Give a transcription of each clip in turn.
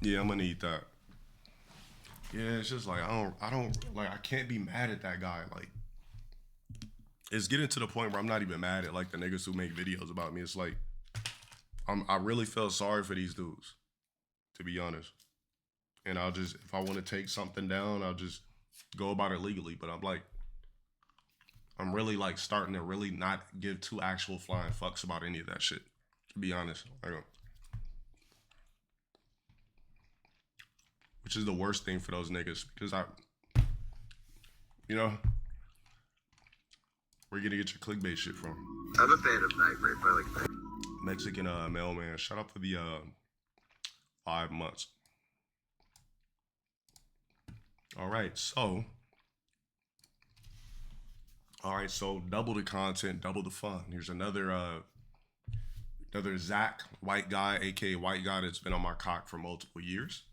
Yeah, I'm gonna need that. Yeah, it's just like I don't like I can't be mad at that guy. Like it's getting to the point where I'm not even mad at like the niggas who make videos about me. It's like I really feel sorry for these dudes, to be honest. And I'll just if I want to take something down, I'll just go about it legally. But I'm really like starting to really not give two actual flying fucks about any of that shit. To be honest, which is the worst thing for those niggas because you know, where you gonna get your clickbait shit from? I'm a fan of Night Rape. I like Night. Mexican mailman. Shout out for the 5 months. All right, so double the content, double the fun. Here's another Zach, white guy, aka white guy that's been on my cock for multiple years.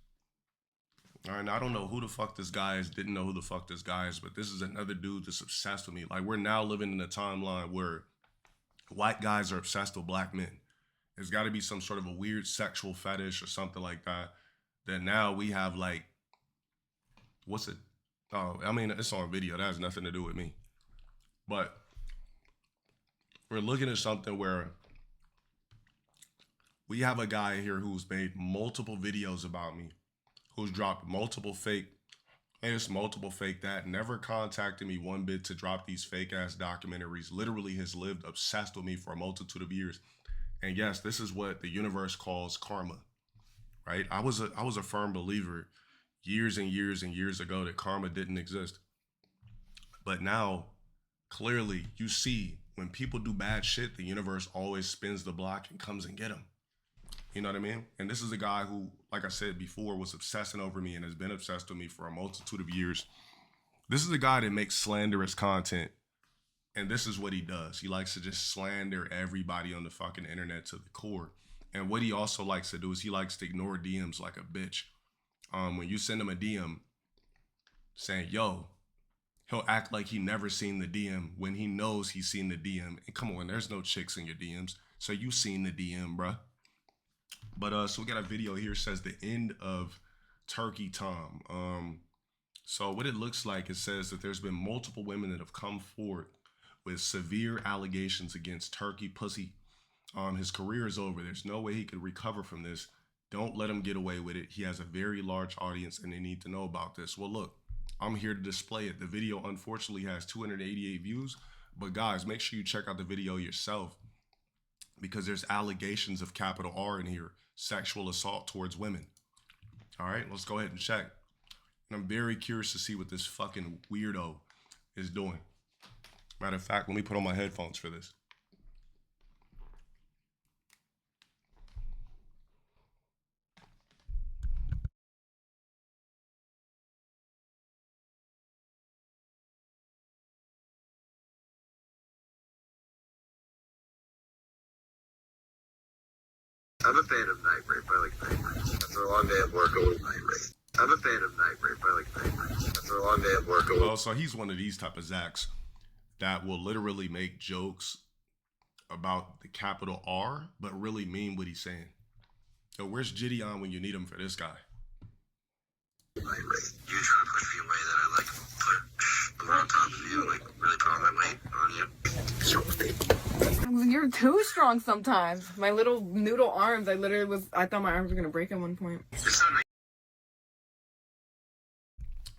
All right, now I don't know who the fuck this guy is, didn't know who the fuck this guy is, but this is another dude that's obsessed with me. Like, we're now living in a timeline where white guys are obsessed with black men. There's got to be some sort of a weird sexual fetish or something like that. That now we have like, what's it? Oh, I mean, it's on video. That has nothing to do with me. But we're looking at something where we have a guy here who's made multiple videos about me, who's dropped multiple fake this, multiple fake that, never contacted me one bit to drop these fake ass documentaries, literally has lived obsessed with me for a multitude of years. And yes, this is what the universe calls karma, right? I was a firm believer years and years and years ago that karma didn't exist. But now, clearly, you see when people do bad shit, the universe always spins the block and comes and get them. You know what I mean? And this is a guy who, like I said before, was obsessing over me and has been obsessed with me for a multitude of years. This is a guy that makes slanderous content. And this is what he does. He likes to just slander everybody on the fucking internet to the core. And what he also likes to do is he likes to ignore DMs like a bitch. When you send him a DM saying, yo, he'll act like he never seen the DM when he knows he's seen the DM. And come on, there's no chicks in your DMs. So you seen the DM, bruh. But so we got a video here, says the end of Turkey Tom. So what it looks like, it says that there's been multiple women that have come forward with severe allegations against Turkey Pussy. His career is over. There's no way he could recover from this. Don't let him get away with it. He has a very large audience and they need to know about this. Well, look, I'm here to display it. The video unfortunately has 288 views, but guys, make sure you check out the video yourself because there's allegations of capital R in here, sexual assault towards women. All right, let's go ahead and check. And I'm very curious to see what this fucking weirdo is doing. Matter of fact, let me put on my headphones for this. I'm a fan of Night Rape. I like Night Rape. After a long day of work, I like Night Rape. I'm a fan of Night Rape. I like Night Rape. After a long day of work, well, so he's one of these type of Zacks that will literally make jokes about the capital R, but really mean what he's saying. So where's Gideon when you need him for this guy? Night Rape. You trying to push me away that I like put on top of you, like really put all my weight on you. You're too strong sometimes. My little noodle arms, I thought my arms were gonna break at one point.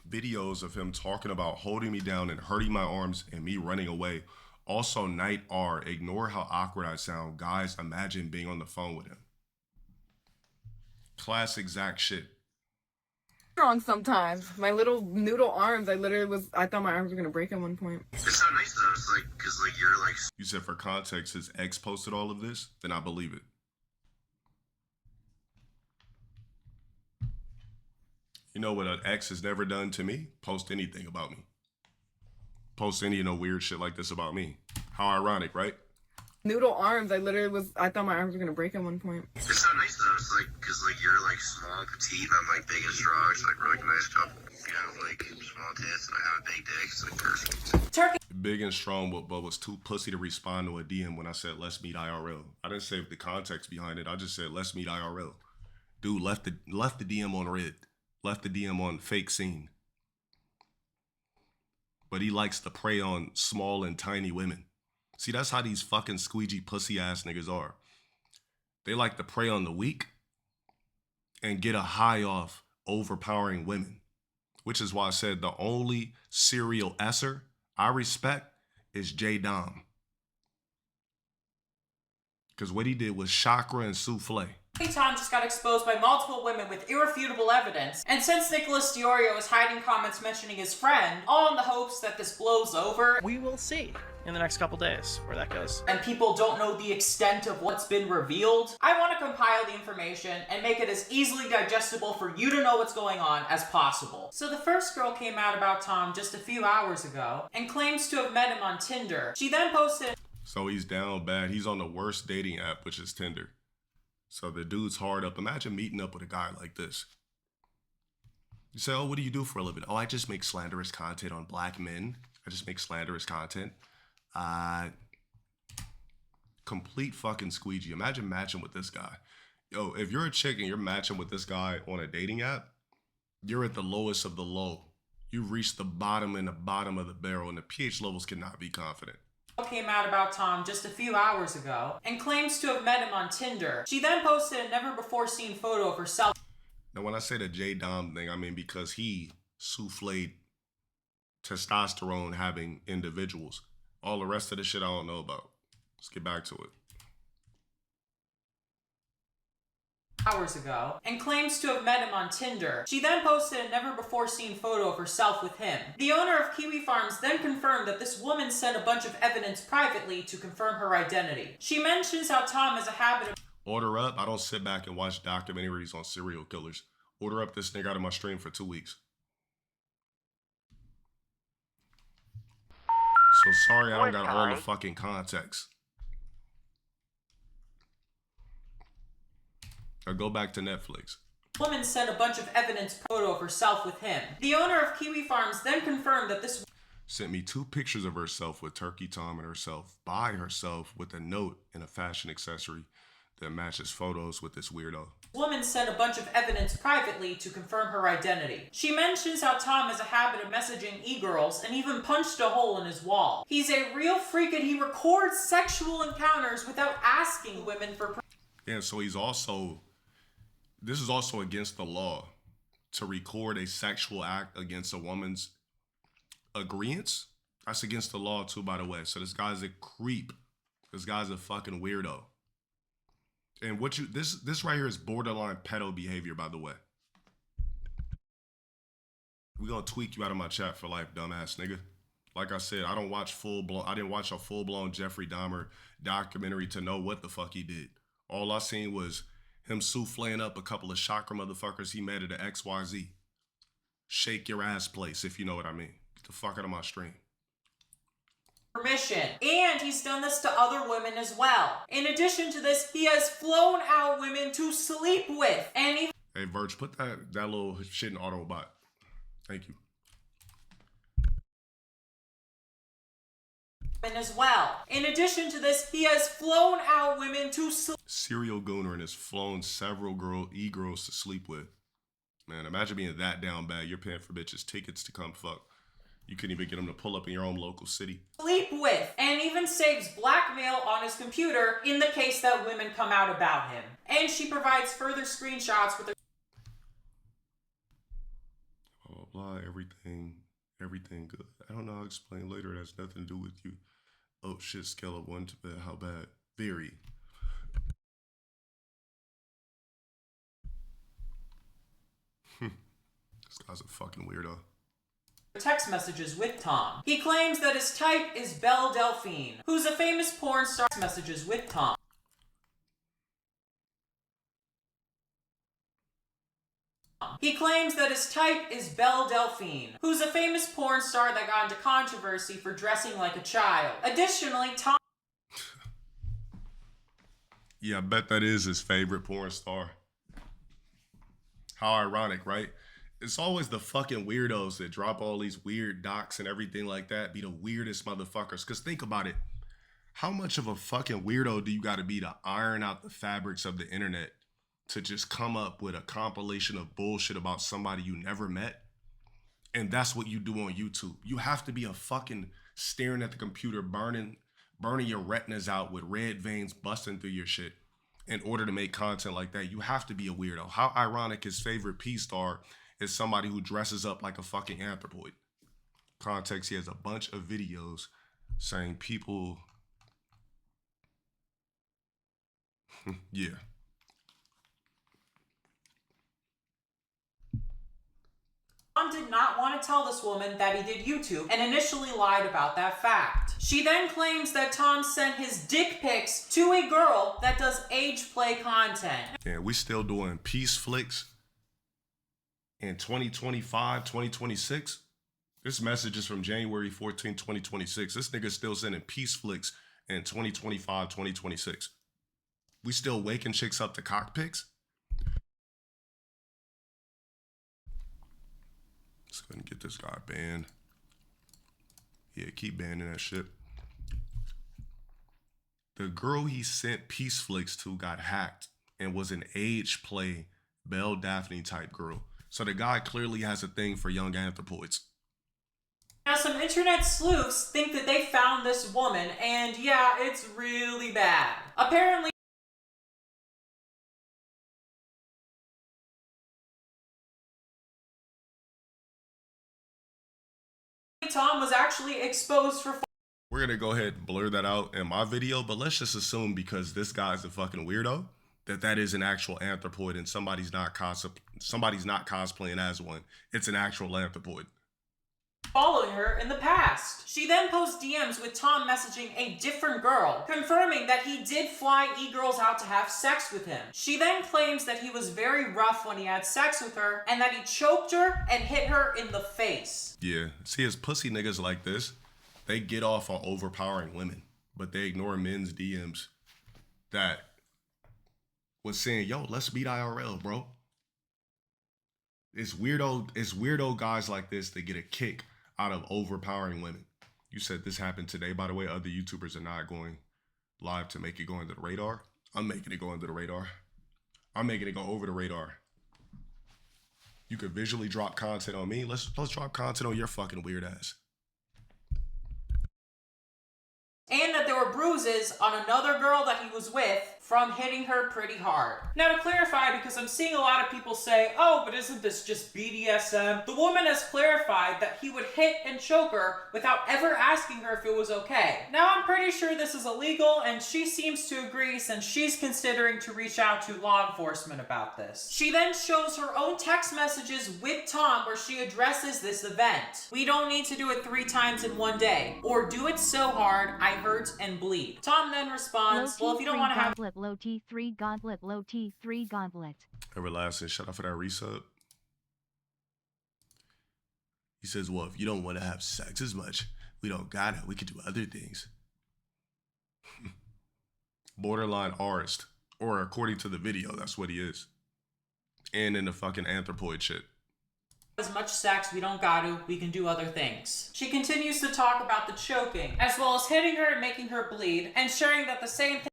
Videos of him talking about holding me down and hurting my arms and me running away. Also, Night R, ignore how awkward I sound. Guys, imagine being on the phone with him. Classic Zach shit. Strong sometimes. My little noodle arms, I thought my arms were gonna break at one point. It's so nice though, it's like, cause like you're like. You said for context, his ex posted all of this, then I believe it. You know what an ex has never done to me? Post anything about me. Post any weird shit like this about me. How ironic, right? Noodle arms, I thought my arms were gonna break at one point. It's so nice though, it's like, cause like you're like small, petite, and I'm like big and strong. It's like we're like a nice couple. You have like small tits, and I have a big dick. It's like perfect. Turkey. Big and strong, but was too pussy to respond to a DM when I said let's meet IRL. I didn't say the context behind it. I just said let's meet IRL. Dude left the DM on red. Left the DM on fake scene. But he likes to prey on small and tiny women. See, that's how these fucking squeegee pussy ass niggas are. They like to prey on the weak and get a high off overpowering women. Which is why I said the only serial esser I respect is J Dom. Because what he did was chakra and souffle. Tom just got exposed by multiple women with irrefutable evidence, and since Nicholas DiOrio is hiding comments mentioning his friend, all in the hopes that this blows over, we will see in the next couple days where that goes. And people don't know the extent of what's been revealed, I want to compile the information and make it as easily digestible for you to know what's going on as possible. So the first girl came out about Tom just a few hours ago and claims to have met him on Tinder. She then posted... So he's down bad. He's on the worst dating app, which is Tinder. So the dude's hard up. Imagine meeting up with a guy like this. You say, oh, what do you do for a living? Oh, I just make slanderous content on black men. I just make slanderous content. Complete fucking squeegee. Imagine matching with this guy. Yo, if you're a chick and you're matching with this guy on a dating app, you're at the lowest of the low. You've reached the bottom and the bottom of the barrel, and the pH levels cannot be confident. Came out about Tom just a few hours ago and claims to have met him on Tinder. She then posted a never-before-seen photo of herself. Now, when I say the J Dom thing, I mean because he souffled testosterone having individuals. All the rest of the shit I don't know about. Let's get back to it. Hours ago and claims to have met him on Tinder. She then posted a never-before-seen photo of herself with him. The owner of Kiwi Farms then confirmed that this woman sent a bunch of evidence privately to confirm her identity. She mentions how Tom has a habit of... Order up. I don't sit back and watch documentaries on serial killers. Order up this nigga out of my stream for 2 weeks. So sorry I don't got all the fucking context. Or go back to Netflix. Woman sent a bunch of evidence photo of herself with him. The owner of Kiwi Farms then confirmed that this sent me 2 pictures of herself with Turkey Tom and herself by herself with a note and a fashion accessory that matches photos with this weirdo. Woman sent a bunch of evidence privately to confirm her identity. She mentions how Tom has a habit of messaging e-girls and even punched a hole in his wall. He's a real freak and he records sexual encounters without asking women for... Yeah, so he's also... This is also against the law to record a sexual act against a woman's agreeance. That's against the law too, by the way. So this guy's a creep. This guy's a fucking weirdo. And what you this right here is borderline pedo behavior, by the way. We're gonna tweak you out of my chat for life, dumbass nigga. Like I said, I didn't watch a full-blown Jeffrey Dahmer documentary to know what the fuck he did. All I seen was him souffling up a couple of chakra motherfuckers he met at an XYZ. Shake your ass place, if you know what I mean. Get the fuck out of my stream. Permission. And he's done this to other women as well. In addition to this, he has flown out women to sleep with. And even... Hey, Verge, put that little shit in Autobot. Thank you. As well. In addition to this, he has flown out women to sleep. Serial gooner and has flown several e-girls to sleep with. Man, imagine being that down bad. You're paying for bitches tickets to come fuck. You couldn't even get them to pull up in your own local city. Sleep with, and even saves blackmail on his computer in the case that women come out about him. And she provides further screenshots with her... Blah, blah, blah, everything good. I don't know how to explain later. It has nothing to do with you. Oh shit, scale of 1 to bad. How bad? Very. This guy's a fucking weirdo. Text messages with Tom. He claims that his type is Belle Delphine, who's a famous porn star. Messages with Tom. He claims that his type is Belle Delphine, who's a famous porn star that got into controversy for dressing like a child. Additionally, Tom... Yeah, I bet that is his favorite porn star. How ironic, right? It's always the fucking weirdos that drop all these weird docs and everything like that be the weirdest motherfuckers. Because think about it. How much of a fucking weirdo do you got to be to iron out the fabrics of the internet to just come up with a compilation of bullshit about somebody you never met. And that's what you do on YouTube. You have to be a fucking staring at the computer, burning your retinas out with red veins busting through your shit in order to make content like that. You have to be a weirdo. How ironic his favorite P-star is somebody who dresses up like a fucking anthropoid. Context, he has a bunch of videos saying people... yeah. Tom did not want to tell this woman that he did YouTube and initially lied about that fact. She then claims that Tom sent his dick pics to a girl that does age play content. Yeah, we still doing peace flicks in 2025, 2026. This message is from January 14, 2026. This nigga's still sending peace flicks in 2025, 2026. We still waking chicks up to cock pics? Let's go ahead and get this guy banned. Yeah, keep banning that shit. The girl he sent peace flicks to got hacked and was an age play Belle Daphne type girl. So the guy clearly has a thing for young anthropoids. Now, some internet sleuths think that they found this woman, and yeah, it's really bad. Apparently, Tom was actually exposed for... We're going to go ahead and blur that out in my video, but let's just assume because this guy's a fucking weirdo that is an actual anthropoid and somebody's not cosplaying as one. It's an actual anthropoid. Following her in the past. She then posts DMs with Tom messaging a different girl, confirming that he did fly e-girls out to have sex with him. She then claims that he was very rough when he had sex with her and that he choked her and hit her in the face. Yeah, see, as pussy niggas like this, they get off on overpowering women, but they ignore men's DMs that was saying, yo, let's meet IRL, bro. It's weirdo guys like this that get a kick out of overpowering women. You said this happened today. By the way, other YouTubers are not going live to make it go under the radar. I'm making it go under the radar. I'm making it go over the radar. You could visually drop content on me. Let's drop content on your fucking weird ass. And that there were bruises on another girl that he was with from hitting her pretty hard. Now, to clarify, because I'm seeing a lot of people say, oh, but isn't this just BDSM? The woman has clarified that he would hit and choke her without ever asking her if it was okay. Now, I'm pretty sure this is illegal, and she seems to agree since she's considering to reach out to law enforcement about this. She then shows her own text messages with Tom where she addresses this event. We don't need to do it 3 times in one day, or do it so hard I hurt and bleed. Tom then responds, well, if you don't want to have... Low T3 gauntlet, low T3 gauntlet. Everlasting, shout out for that resub. He says, well, if you don't want to have sex as much, we don't gotta. We could do other things. Borderline artist. Or according to the video, that's what he is. And in the fucking anthropoid shit. As much sex, we don't got to, we can do other things. She continues to talk about the choking, as well as hitting her and making her bleed, and sharing that the same thing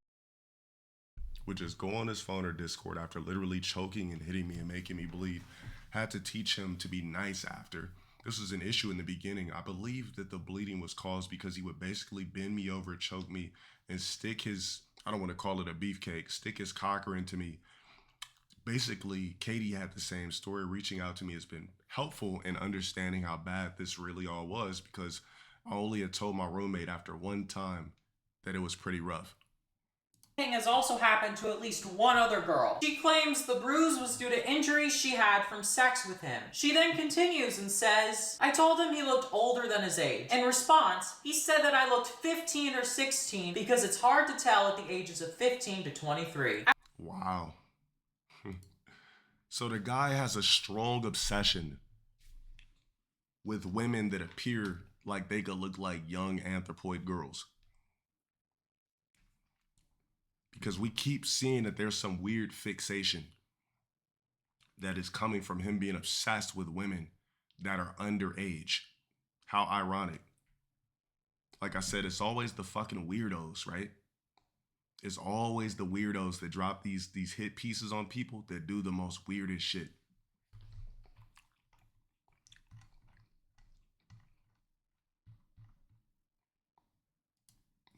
would just go on his phone or Discord after literally choking and hitting me and making me bleed. Had to teach him to be nice after. This was an issue in the beginning. I believe that the bleeding was caused because he would basically bend me over, choke me, and stick his, I don't want to call it a beefcake, stick his cocker into me. Basically, Katie had the same story. Reaching out to me has been helpful in understanding how bad this really all was, because I only had told my roommate after one time that it was pretty rough. has also happened to at least one other girl. She claims the bruise was due to injuries she had from sex with him. She then continues and says, I told him he looked older than his age. In response, he said that I looked 15 or 16 because it's hard to tell at the ages of 15 to 23. Wow. So the guy has a strong obsession with women that appear like they could look like young anthropoid girls. Because we keep seeing that there's some weird fixation that is coming from him being obsessed with women that are underage. How ironic. Like I said, it's always the fucking weirdos, right? It's always the weirdos that drop these hit pieces on people that do the most weirdest shit.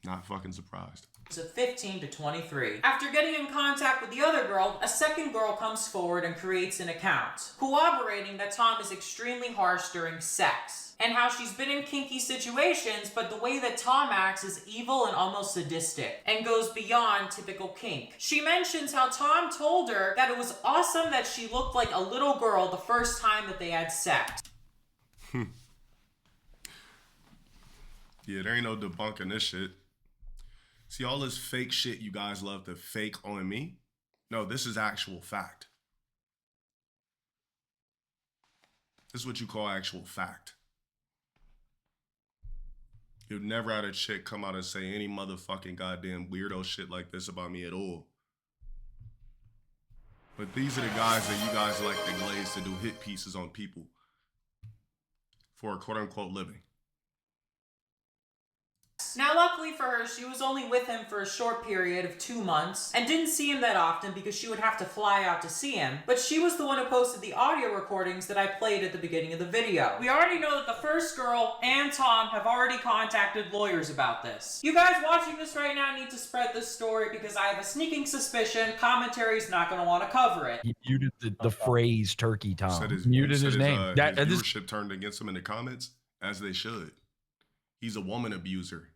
Not fucking surprised. Of 15 to 23. After getting in contact with the other girl, a second girl comes forward and creates an account, corroborating that Tom is extremely harsh during sex, and how she's been in kinky situations, but the way that Tom acts is evil and almost sadistic, and goes beyond typical kink. She mentions how Tom told her that it was awesome that she looked like a little girl the first time that they had sex. Yeah, there ain't no debunking this shit. See, all this fake shit you guys love to fake on me? No, this is actual fact. This is what you call actual fact. You've never had a chick come out and say any motherfucking goddamn weirdo shit like this about me at all. But these are the guys that you guys like to glaze to do hit pieces on people for a quote-unquote living. Now, luckily for her, she was only with him for a short period of 2 months and didn't see him that often because she would have to fly out to see him. But she was the one who posted the audio recordings that I played at the beginning of the video. We already know that the first girl and Tom have already contacted lawyers about this. You guys watching this right now need to spread this story because I have a sneaking suspicion commentary's not going to want to cover it. He muted the phrase Turkey Tom. Muted his name. His This viewership turned against him in the comments, as they should. He's a woman abuser.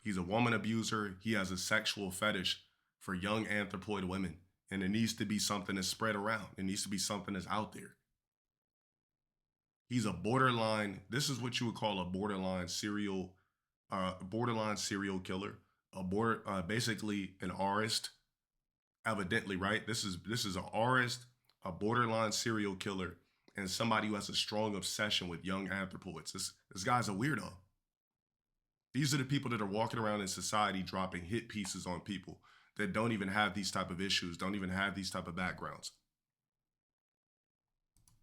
He's a woman abuser. He has a sexual fetish for young anthropoid women. And it needs to be something that's spread around. It needs to be something that's out there. He's a borderline, this is what you would call a borderline serial killer. Basically an aurist. Evidently, right? This is an aurist, a borderline serial killer, and somebody who has a strong obsession with young anthropoids. This guy's a weirdo. These are the people that are walking around in society dropping hit pieces on people that don't even have these type of issues, don't even have these type of backgrounds.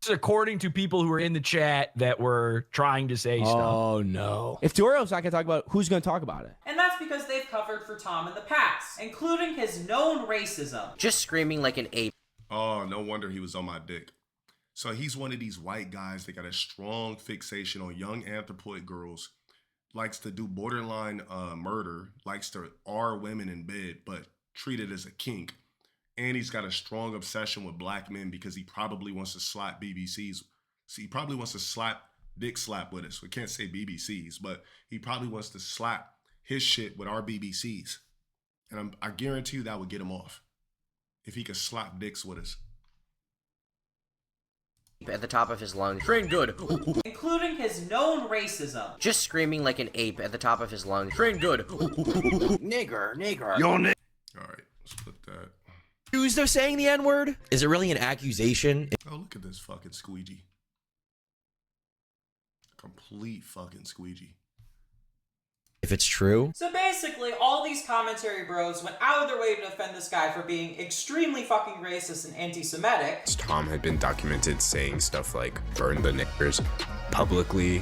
According to people who were in the chat that were trying to say stuff. Oh, no. If Dorio's not going to talk about it, who's going to talk about it? And that's because they've covered for Tom in the past, including his known racism. Just screaming like an ape. Oh, no wonder he was on my dick. So he's one of these white guys that got a strong fixation on young anthropoid girls, likes to do borderline murder, likes to R women in bed, but treat it as a kink. And he's got a strong obsession with black men because he probably wants to slap BBCs. See, he probably wants to dick slap with us. We can't say BBCs, but he probably wants to slap his shit with our BBCs. And I guarantee you that would get him off if he could slap dicks with us. At the top of his lungs. Train good. Including his known racism. Just screaming like an ape at the top of his lungs. Train good. Nigger. Yo, All right, let's put that. Who's they're saying the N-word? Is it really an accusation? Oh, look at this fucking squeegee. Complete fucking squeegee. If it's true. So basically, all these commentary bros went out of their way to defend this guy for being extremely fucking racist and anti-Semitic. Tom had been documented saying stuff like burn the niggers publicly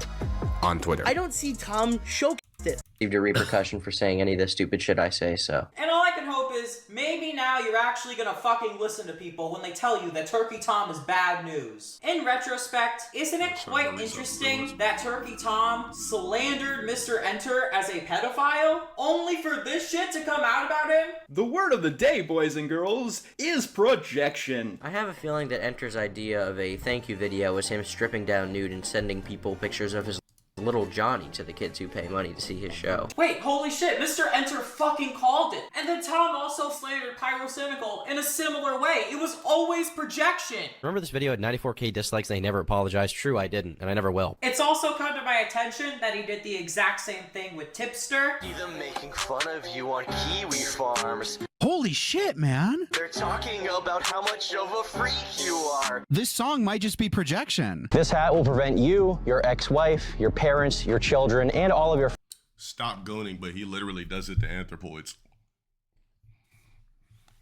on Twitter. I don't see Tom showcase this. Received a repercussion for saying any of the stupid shit I say, so. And all I can hope is, maybe now you're actually gonna fucking listen to people when they tell you that Turkey Tom is bad news. In retrospect, isn't it quite interesting that Turkey Tom slandered Mr. Enter as a pedophile, only for this shit to come out about him? The word of the day, boys and girls, is projection. I have a feeling that Enter's idea of a thank you video was him stripping down nude and sending people pictures of his little Johnny to the kids who pay money to see his show. Wait, holy shit, Mr. Enter fucking called it. And then Tom also slandered Pyrocynical in a similar way. It was always projection. Remember this video had 94K dislikes and they never apologized? True, I didn't, and I never will. It's also come to my attention that he did the exact same thing with Tipster. See them making fun of you on Kiwi farms. Holy shit, man. They're talking about how much of a freak you are. This song might just be projection. This hat will prevent you, your ex-wife, your parents, your children, and all of your... Stop gooning, but he literally does it to anthropoids.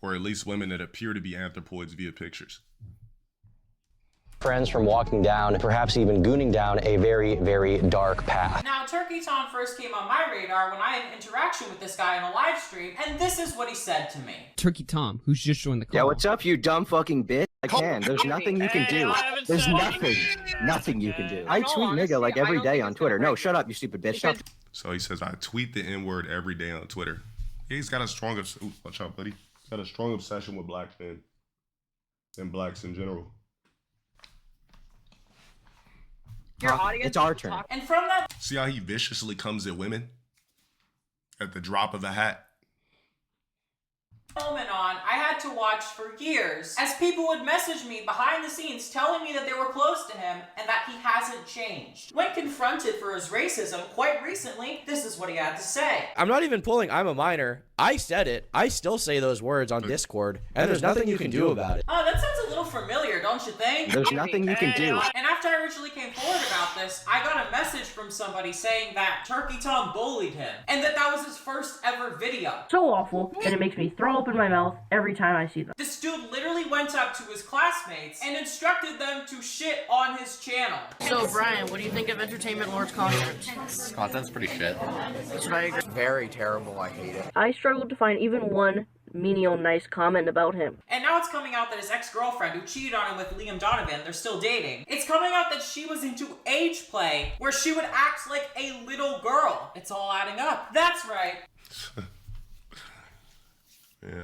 Or at least women that appear to be anthropoids via pictures. friends from walking down, perhaps even gooning down a very, very dark path. Now, Turkey Tom first came on my radar when I had an interaction with this guy on a live stream, and this is what he said to me. Turkey Tom, who's just joined the call. Yeah, what's up, you dumb fucking bitch? I can. There's nothing you can do. There's nothing you can do. I tweet nigga like every day on Twitter. No, shut up, you stupid bitch. Shut. So he says, I tweet the N-word every day on Twitter. Yeah, he's got a strong, watch out, buddy. He's got a strong obsession with black men and blacks in general. Your audience. It's our turn. And from that See how he viciously comes at women at the drop of a hat? moment on, I had to watch for years as people would message me behind the scenes telling me that they were close to him and that he hasn't changed. When confronted for his racism quite recently, this is what he had to say. I'm not even pulling I'm a minor. I said it. I still say those words on Discord, and there's nothing you can do about it. Oh, that sounds a little familiar, don't you think? There's nothing you can do. And after I originally came forward about this, I got a message from somebody saying that Turkey Tom bullied him, and that was his first ever video. So awful, and it makes me throw up in my mouth every time I see them. This dude literally went up to his classmates and instructed them to shit on his channel. So Brian, what do you think of Entertainment Lord's content? Content's pretty shit. That's what I agree. Very terrible, I hate it. I struggled to find even one menial nice comment about him. And now it's coming out that his ex-girlfriend who cheated on him with Liam Donovan, they're still dating. It's coming out that she was into age play, where she would act like a little girl. It's all adding up. That's right. Yeah.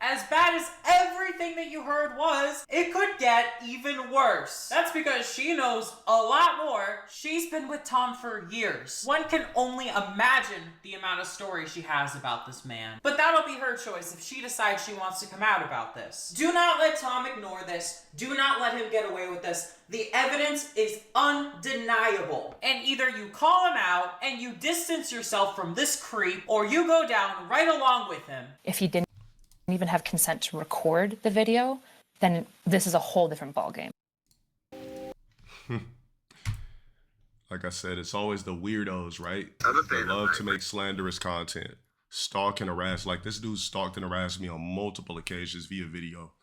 As bad as everything that you heard was, it could get even worse. That's because she knows a lot more. She's been with Tom for years. One can only imagine the amount of stories she has about this man. But that'll be her choice if she decides she wants to come out about this. Do not let Tom ignore this. Do not let him get away with this. The evidence is undeniable. And either you call him out and you distance yourself from this creep, or you go down right along with him. If he didn't even have consent to record the video, then this is a whole different ballgame. Like I said, it's always the weirdos, right? They love to make slanderous content. Stalk and harass. Like this dude stalked and harassed me on multiple occasions via video.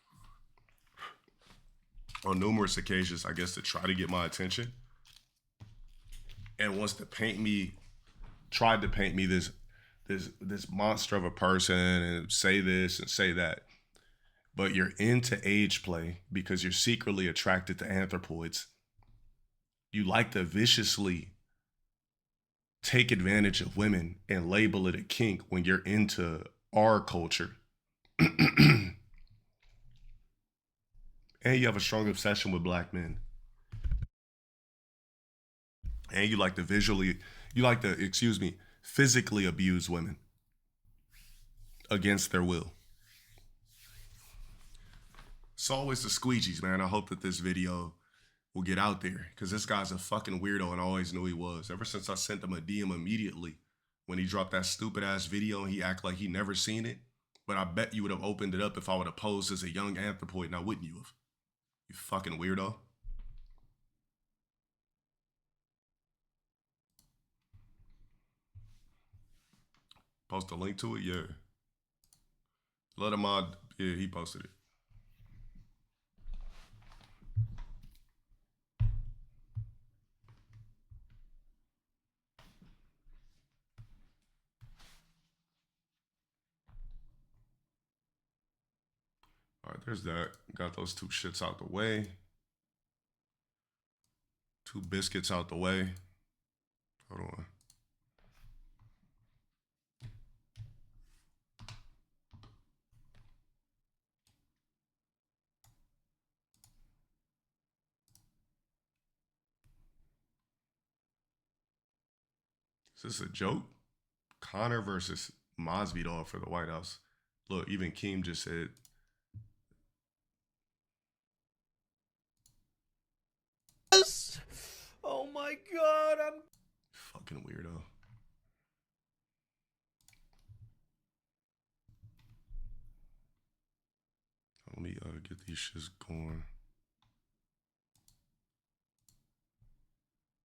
On numerous occasions, I guess, to try to get my attention. And wants to paint me, tried to paint me this monster of a person and say this and say that. But you're into age play because you're secretly attracted to anthropoids. You like to viciously take advantage of women and label it a kink when you're into our culture. And you have a strong obsession with black men. And you like to physically abuse women against their will. It's always the squeegees, man. I hope that this video will get out there because this guy's a fucking weirdo and I always knew he was. Ever since I sent him a DM immediately when he dropped that stupid ass video and he acted like he never seen it. But I bet you would have opened it up if I would have posed as a young anthropoid. Now, wouldn't you have? You fucking weirdo. Post a link to it? Yeah. Let him mod. Yeah, he posted it. All right, there's that. Got those two shits out the way. 2 biscuits out the way. Hold on. Is this a joke? Connor versus Masvidal for the White House. Look, even Keem just said. Yes! Oh my god, I'm fucking weirdo. Let me get these shits going.